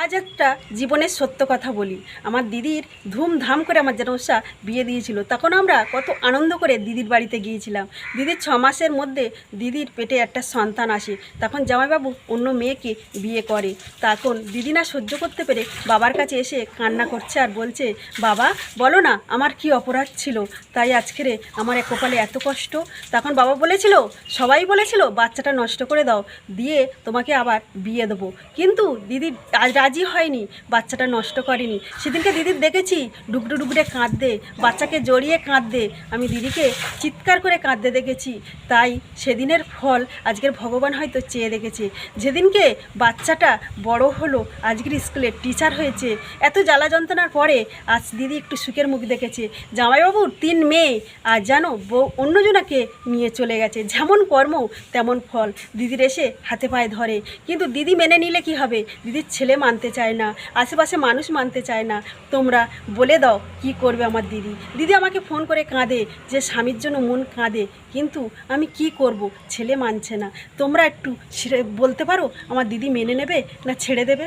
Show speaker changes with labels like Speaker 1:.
Speaker 1: আজ একটা জীবনের সত্য কথা বলি। আমার দিদির ধুমধাম করে আমার জানোসা বিয়ে দিয়েছিল। তখন আমরা কত আনন্দ করে দিদির বাড়িতে গিয়েছিলাম। দিদির 6 মাসের মধ্যে দিদির পেটে একটা সন্তান আসে। তখন জামাইবাবু অন্য মেয়েকে বিয়ে করে। তখন দিদি না সহ্য করতে পেরে বাবার কাছে এসে কান্না করছে আর বলছে, বাবা বলো না আমার কি অপরাধ ছিল, তাই আজকের আমার কপালে এত কষ্ট। তখন বাবা বলেছিল, সবাই বলেছিল বাচ্চাটা নষ্ট করে দাও, দিয়ে তোমাকে আবার বিয়ে দেবো। কিন্তু দিদি রাজি হয়নি, বাচ্চাটা নষ্ট করেনি। সেদিনকে দিদির দেখেছি ডুগডু ডুগরে কাঁদতে, বাচ্চাকে জড়িয়ে কাঁদতে, আমি দিদিকে চিৎকার করে কাঁদতে দেখেছি। তাই সেদিনের ফল আজকের ভগবান হয়তো চেয়ে রেখেছে। যেদিনকে বাচ্চাটা বড় হলো, আজকের স্কুলের টিচার হয়েছে, এত জ্বালা যন্ত্রণার পরে আজ দিদি একটু সুখের মুখ দেখেছে। জামাইবাবুর 3 মেয়ে আর জানো বউ অন্যজনাকে নিয়ে চলে গেছে। যেমন কর্ম তেমন ফল। দিদির এসে হাতে পায়ে ধরে, কিন্তু দিদি মেনে নিলে কি হবে? দিদির ছেলে মানতে চায় না, আশেপাশে মানুষ মানতে চায় না। তোমরা বলে দাও কি করবে আমার দিদি? দিদি আমাকে ফোন করে কাঁদে যে স্বামীর জন্য মন কাঁদে, কিন্তু আমি কি করব, ছেলে মানছে না। তোমরা একটু বলতে পারো আমার দিদি মেনে নেবে না ছেড়ে দেবে?